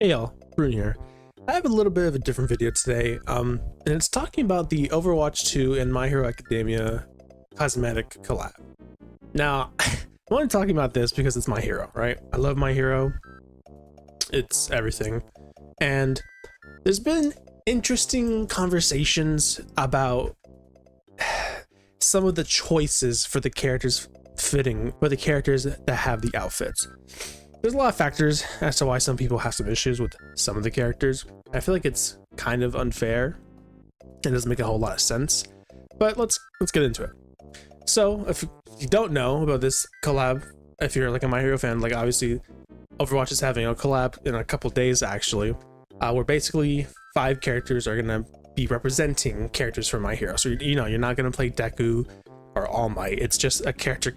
Hey y'all, Brune here. I have a little bit of a different video today, and it's talking about the Overwatch 2 and My Hero Academia cosmetic collab. Now, I want to talk about this because it's my hero, right? I love my hero. It's everything. And there's been interesting conversations about some of the choices for the characters fitting, for the characters that have the outfits. There's a lot of factors as to why some people have some issues with some of the characters. I feel like it's kind of unfair. It doesn't make a whole lot of sense, but let's get into it. So if you don't know about this collab, if you're like a My Hero fan, like obviously Overwatch is having a collab in a couple days actually, where basically 5 characters are gonna be representing characters from My Hero. So you're not gonna play Deku or All Might. It's just a character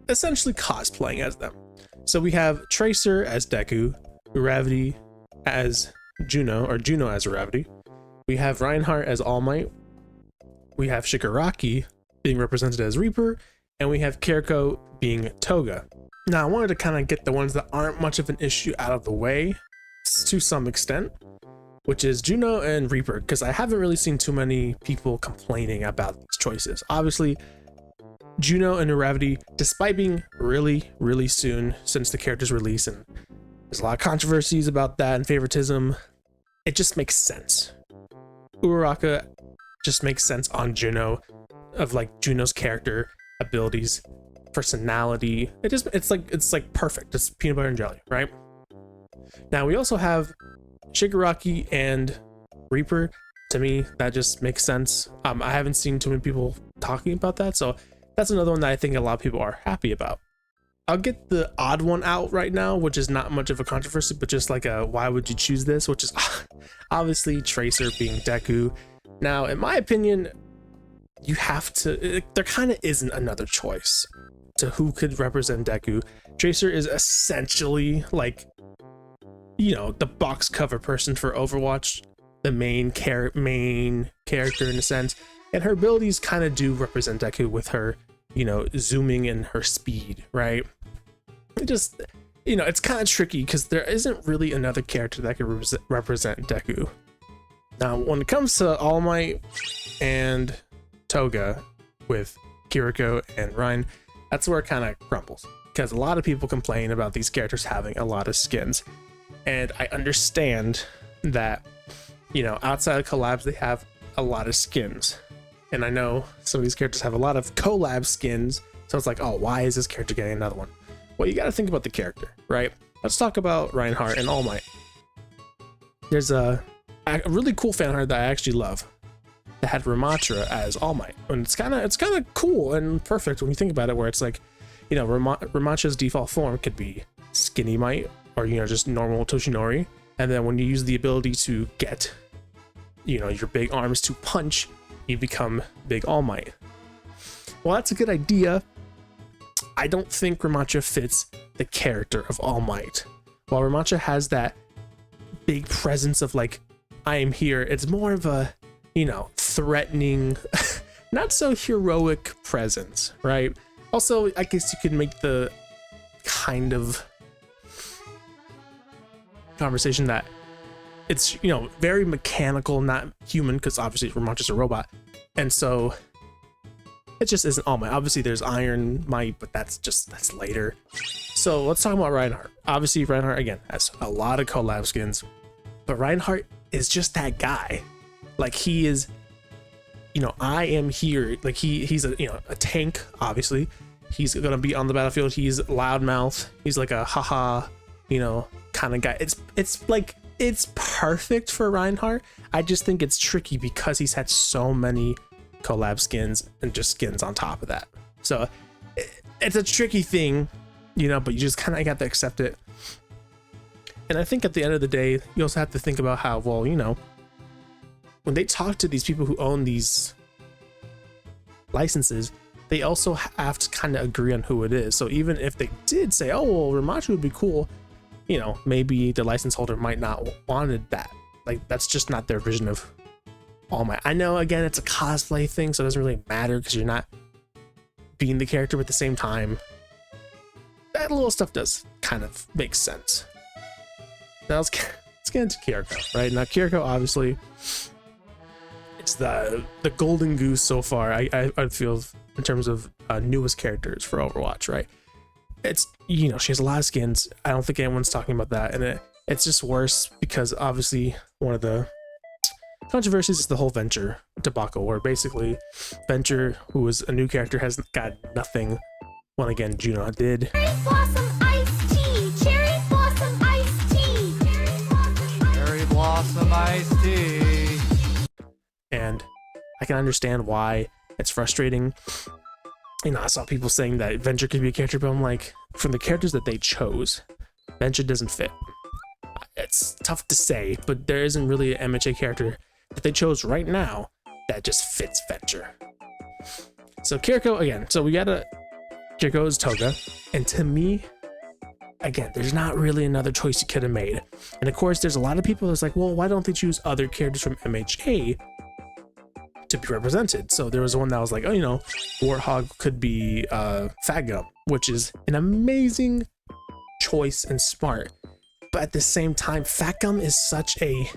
essentially cosplaying as them. So we have Tracer as Deku, Uravity as Juno, or Juno as Uravity. We have Reinhardt as All Might. We have Shigaraki being represented as Reaper, and we have Kiriko being Toga. Now I wanted to kind of get the ones that aren't much of an issue out of the way to some extent, which is Juno and Reaper, because I haven't really seen too many people complaining about these choices. Obviously, Juno and Uravity, despite being really soon since the character's release, and there's a lot of controversies about that and favoritism, it just makes sense. Uraraka just makes sense on Juno, of like Juno's character, abilities, personality. It's like perfect. It's peanut butter and jelly, right? Now we also have Shigaraki and Reaper. To me, that just makes sense. I haven't seen too many people talking about that, so that's another one that I think a lot of people are happy about. I'll get the odd one out right now, which is not much of a controversy, but just like a why would you choose this, which is obviously Tracer being Deku. Now, in my opinion, you have to, there kind of isn't another choice to who could represent Deku. Tracer is essentially like, you know, the box cover person for Overwatch, the main character in a sense. And her abilities kind of do represent Deku with her, you know, zooming and her speed, right? It just, you know, it's kind of tricky because there isn't really another character that can represent Deku. Now, when it comes to All Might and Toga with Kiriko and Rein, that's where it kind of crumbles, because a lot of people complain about these characters having a lot of skins. And I understand that, you know, outside of collabs, they have a lot of skins. And I know some of these characters have a lot of collab skins, so it's like, oh, why is this character getting another one? Well, you got to think about the character, right? Let's talk about Reinhardt and All Might. There's a really cool fan art that I actually love that had Ramattra as All Might, and it's kind of cool and perfect when you think about it, where it's like, you know, Ramatra's default form could be Skinny Might, or, you know, just normal Toshinori, and then when you use the ability to get, you know, your big arms to punch, you become Big All Might. Well, that's a good idea. I don't think Reinhardt fits the character of All Might. While Reinhardt has that big presence of like, I am here, it's more of a, you know, threatening, not so heroic presence, right? Also, I guess you could make the kind of conversation that it's, you know, very mechanical, not human, because obviously Ramattra's a robot, and so it just isn't All Might. Obviously there's Iron Might, but that's later. So let's talk about Reinhardt. Obviously Reinhardt again has a lot of collab skins, but Reinhardt is just that guy. Like, he is, you know, I am here. Like, he's a, you know, a tank. Obviously he's gonna be on the battlefield. He's loudmouth. He's like a haha, you know, kind of guy. It's like, it's perfect for Reinhardt. I just think it's tricky because he's had so many collab skins and just skins on top of that. So it's a tricky thing, you know, but you just kind of got to accept it. And I think at the end of the day, you also have to think about how, well, you know, when they talk to these people who own these licenses, they also have to kind of agree on who it is. So even if they did say, oh, well, Ramachu would be cool, you know, maybe the license holder might not wanted that. Like, that's just not their vision of All Might. I know, again, it's a cosplay thing, so it doesn't really matter because you're not being the character, but at the same time, that little stuff does kind of make sense. Now let's get into Kiriko, right? Now Kiriko, obviously, it's the golden goose so far. I feel in terms of newest characters for Overwatch, right? It's, you know, she has a lot of skins. I don't think anyone's talking about that, and it's just worse because obviously one of the controversies is the whole Venture debacle, where basically Venture, who was a new character, has got nothing. When again, Juno did. Cherry blossom iced tea. Cherry blossom iced tea. Cherry blossom iced tea. And I can understand why it's frustrating. You know, I saw people saying that Venture could be a character, but I'm like, from the characters that they chose, Venture doesn't fit. It's tough to say, but there isn't really an MHA character that they chose right now that just fits Venture. So Kiriko, again, so we got Kiriko is Toga, and to me, again, there's not really another choice you could have made. And of course, there's a lot of people that's like, well, why don't they choose other characters from MHA to be represented? So there was one that was like, oh, you know, Warthog could be Fagum, which is an amazing choice and smart. But at the same time, Fagum is such a...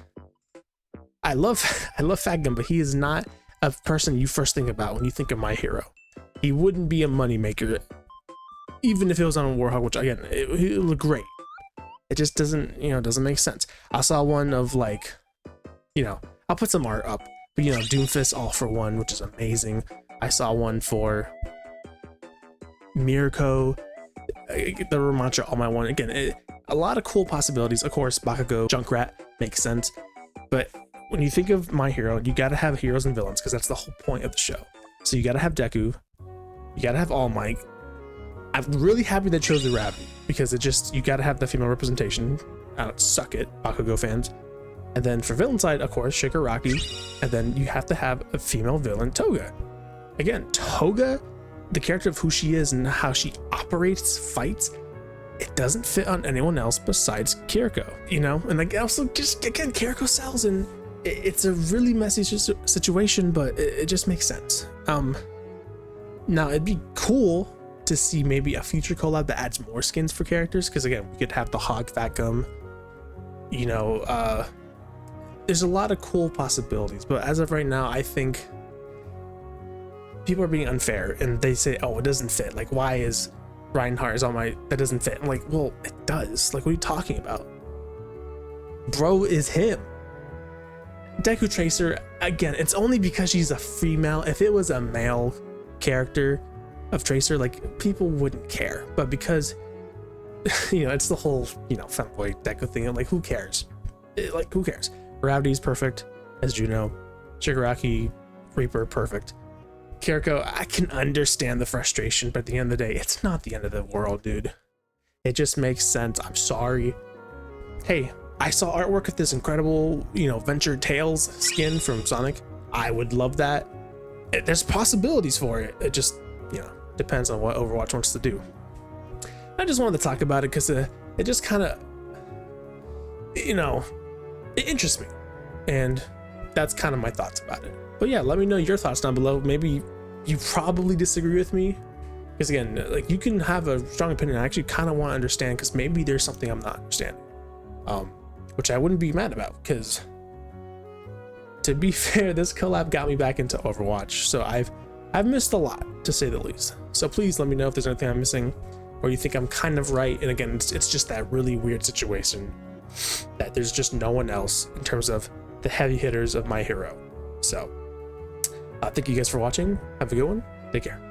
I love Fagum, but he is not a person you first think about when you think of My Hero. He wouldn't be a moneymaker, even if it was on a Warthog, which again, it would look great. It just doesn't, you know, doesn't make sense. I saw one of like, you know, I'll put some art up, but you know, Doomfist All for One, which is amazing. I saw one for Mirko, the Ramantra All My One. Again, a lot of cool possibilities. Of course, Bakugo, Junkrat makes sense, but when you think of My Hero, you got to have heroes and villains because that's the whole point of the show. So you got to have Deku, you got to have All Might. I'm really happy they chose the Rabbit because it just, you got to have the female representation. Suck it, Bakugo fans. And then for villain side, of course, Shigaraki, and then you have to have a female villain, Toga. Again, Toga, the character of who she is and how she operates, fights, it doesn't fit on anyone else besides Kiriko, you know? And like also just, again, Kiriko sells, and it's a really messy situation, but it just makes sense. Now it'd be cool to see maybe a future collab that adds more skins for characters, because again, we could have the Hog Fatgum, you know, there's a lot of cool possibilities, but as of right now, I think people are being unfair and they say, oh, it doesn't fit. Like, why is Reinhardt is on my, that doesn't fit? I'm like, well, it does. Like, what are you talking about? Bro is him. Deku Tracer, again, it's only because she's a female. If it was a male character of Tracer, like, people wouldn't care. But because, you know, it's the whole, you know, femboy Deku thing. I'm like, who cares? Like, who cares? Gravity's perfect as Juno. Shigaraki, Reaper, perfect. Kiriko, I can understand the frustration, but at the end of the day, it's not the end of the world, dude. It just makes sense. I'm sorry. Hey, I saw artwork of this incredible, you know, Venture Tails skin from Sonic. I would love that. There's possibilities for it. It just, you know, depends on what Overwatch wants to do. I just wanted to talk about it because it just kind of, you know, it interests me. And that's kind of my thoughts about it. But yeah, let me know your thoughts down below. Maybe you probably disagree with me, because again, like, you can have a strong opinion. I actually kind of want to understand, because maybe there's something I'm not understanding, which I wouldn't be mad about, because to be fair, this collab got me back into Overwatch, so I've missed a lot, to say the least. So please let me know if there's anything I'm missing, or you think I'm kind of right. And again, it's just that really weird situation that there's just no one else in terms of the heavy hitters of My Hero. So thank you guys for watching. Have a good one. Take care.